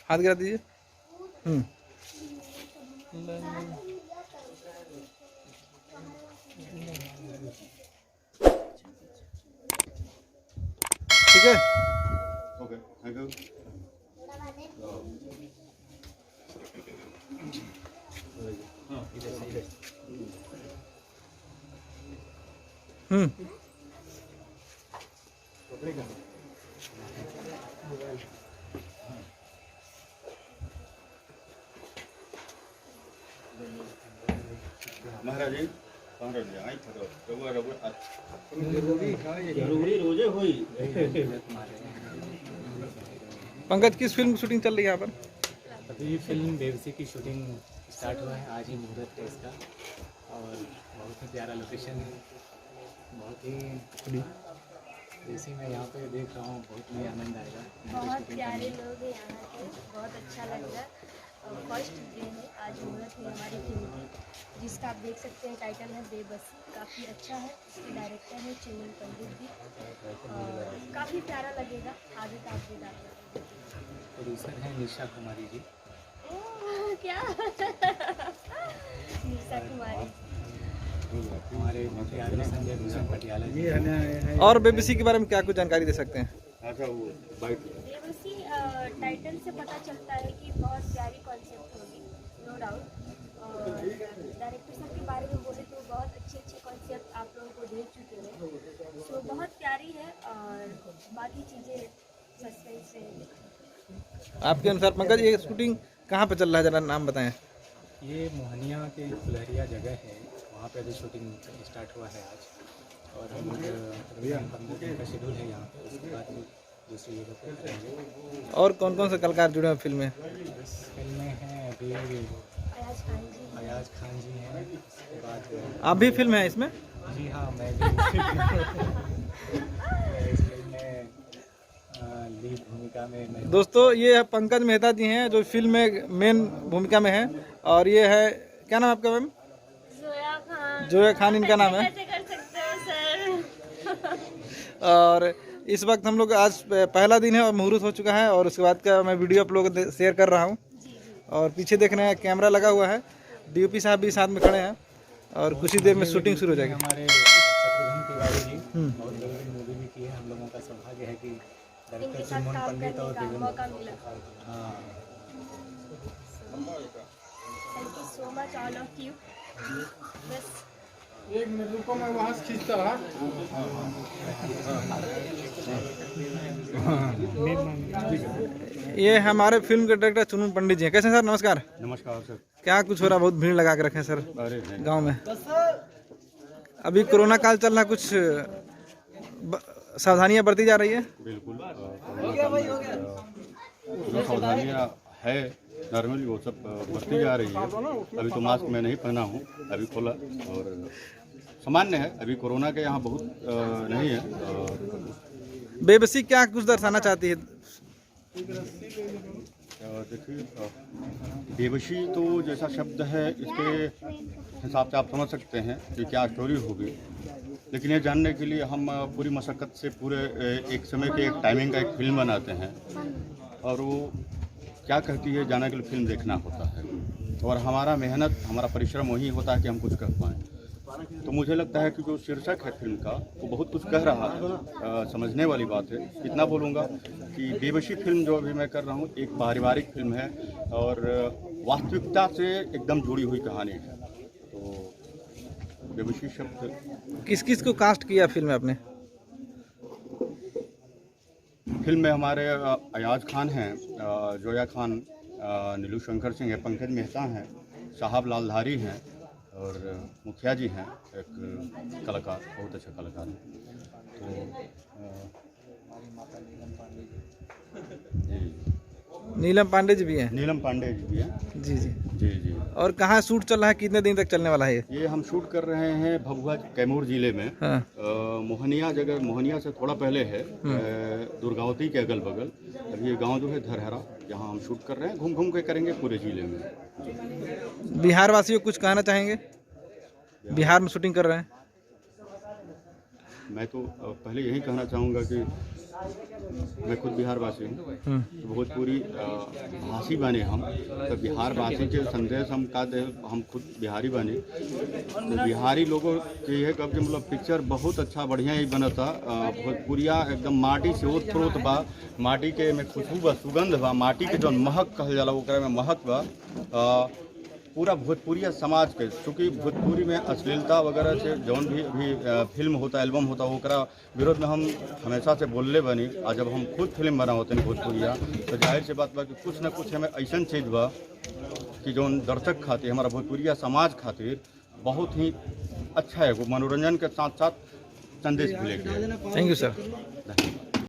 हाथ गिरा दीजिए। ठीक है, ओके, थैंक यू। महाराज जी कौन रह गया? आई खड़ो रघुआ रघुआ जरूरी रोजे हुई। पंकज, किस फिल्म की शूटिंग चल रही है यहाँ पर? अभी फिल्म बेबसी की शूटिंग स्टार्ट हुआ है, आज ही मुहूर्त है इसका और बहुत ही प्यारा लोकेशन है, बहुत ही जैसे मैं यहाँ पे देख रहा हूँ बहुत ही आनंद आएगा। बहुत प्यारे लोग हैं यहाँ के, बहुत अच्छा लग रहा है। फर्स्ट डे है, आज मुहूर्त है हमारी फिल्म की, जिसका आप देख सकते हैं टाइटल है बेबसी। काफ़ी अच्छा है, इसके डायरेक्टर है चिमन पंडित जी, काफ़ी प्यारा लगेगा। आगे का आप बताइए। प्रोड्यूसर हैं निशा कुमारी जी। क्या निशा कुमारी, हमारे प्यारे संजय भूषण पटियाला जी। और बेबसी के बारे में क्या कुछ जानकारी दे सकते हैं? अच्छा वो बाइक बेबसी टाइटल से पता चलता है कि बहुत प्यारी कॉन्सेप्ट होगी, नो डाउट। और डायरेक्टर साहब के बारे में बोले तो बहुत अच्छे कॉन्सेप्ट आप लोगों को दे चुके हैं, सो बहुत प्यारी है और बाकी चीज़ें सस्पेंस है। आपके अनुसार पंकज, ये शूटिंग कहाँ पे चल रहा है, जरा नाम बताएं। ये मोहनिया के फुलहरिया जगह है, वहाँ पे अभी शूटिंग स्टार्ट हुआ है आज और हम लोग 15 दिन का शेड्यूल है यहाँ पे, उसके बाद दूसरी जगह पे करेंगे। और कौन कौन से कलाकार जुड़े हैं फिल्म में? इस फिल्म में हैं अभी अयाज खान जी हैं, उसके बाद आप भी फिल्म है इसमें? जी हाँ, मैं भी मैं इस फिल्म में लीड भूमिका में मैं। दोस्तों, ये है पंकज मेहता जी हैं जो फिल्म में मेन भूमिका में हैं, और ये है, क्या नाम है आपका मैम? जोया खान इनका नाम है। कैसे कर सकते हो सर? और इस वक्त हम लोग, आज पहला दिन है और मुहूर्त हो चुका है, और उसके बाद का मैं वीडियो आप लोगों को शेयर कर रहा हूँ। और पीछे देख रहे हैं कैमरा लगा हुआ है, डीओपी साहब भी साथ में खड़े हैं और कुछ ही देर में शूटिंग शुरू हो जाएगी। हमारे शत्रुघ्न तिवारी जी और बड़ी मूवी भी की है, हम लोगों का सौभाग्य है कि इनके डायरेक्टर साथ चिमन काम पंडित करने और का मौका मिला। हाँ, thank you so much all of you. बस एक मिनट रुको, मैं वहाँ से खींचता रहा। ये हमारे फिल्म के डायरेक्टर चिमन पंडित जी हैं। कैसे सर? नमस्कार। नमस्कार सर। क्या कुछ हो रहा? बहुत भीड़ लगा के रखे हैं सर अरे नहीं। गाँव में। अभी कोरोना काल चल रहा, कुछ सावधानियां बरती जा रही है? बिल्कुल जो सावधानियाँ है नॉर्मली वो सब बरती जा रही है। अभी तो मास्क मैं नहीं पहना हूँ, अभी खोला और सामान्य है। अभी कोरोना के यहाँ बहुत नहीं है। बेबसी क्या कुछ दर्शाना चाहती है? देखिए, बेबसी तो जैसा शब्द है, इसके हिसाब से आप समझ सकते हैं कि क्या स्टोरी होगी, लेकिन ये जानने के लिए हम पूरी मशक्क़त से पूरे एक समय के एक टाइमिंग का एक फिल्म बनाते हैं और वो क्या कहती है जानने के लिए फिल्म देखना होता है और हमारा मेहनत, हमारा परिश्रम वही होता है कि हम कुछ कह पाएँ। तो मुझे लगता है कि जो शीर्षक है फिल्म का वो बहुत कुछ कह रहा है। समझने वाली बात है। इतना बोलूँगा कि बेबसी फिल्म जो अभी मैं कर रहा हूँ एक पारिवारिक फिल्म है और वास्तविकता से एकदम जुड़ी हुई कहानी है। तो बेबसी शब्द किस किस को कास्ट किया फिल्म में आपने? फिल्म में हमारे अयाज खान हैं, जोया खान, नीलू शंकर सिंह है, पंकज मेहता हैं, साहब लालधारी हैं और मुखिया जी हैं, एक कलाकार, बहुत अच्छा कलाकार हैं। तो जी, नीलम पांडे जी भी हैं? नीलम पांडे जी भी हैं। जी जी जी जी। और कहाँ शूट चल रहा है, कितने दिन तक चलने वाला है ये हम शूट कर रहे हैं भभुआ कैमूर जिले में। हाँ। मोहनिया जगह, मोहनिया से थोड़ा पहले है, दुर्गावती के अगल बगल। अभी ये गांव जो है धरहरा, यहाँ हम शूट कर रहे हैं। घूम घूम के करेंगे पूरे जिले में। बिहार वासियों को कुछ कहना चाहेंगे? बिहार में शूटिंग कर रहे हैं। मैं तो पहले यही कहना चाहूँगा कि मैं खुद बिहार वासी हूँ, तो भोजपुरी भाषी बने हम, तो बिहार वासी के संदेश हम का दे, हम खुद बिहारी बने, तो बिहारी लोगों के यह कब मतलब पिक्चर बहुत अच्छा बढ़िया ही बना था। भोजपुरिया एकदम माटी से ओत प्रोत बा, माटी के में खुशबू बा, सुगंध बा, माटी के जौन महक कहल जाला ओकरा में महक बा। पूरा भोजपुरिया समाज के, चूँकि भोजपुरी में अश्लीलता वगैरह से जौन भी अभी फिल्म होता, एल्बम होता, ओकरा विरोध में हम हमेशा से बोलले बनी। और जब हम खुद फिल्म बना होते हैं भोजपुरिया, तो जाहिर से बात बा कि कुछ न कुछ हमें ऐसा चीज़ बा कि जौन दर्शक खातिर, हमारा भोजपुरिया समाज खातिर बहुत ही अच्छा है, वो मनोरंजन के साथ साथ संदेश भी लेके। Thank you sir.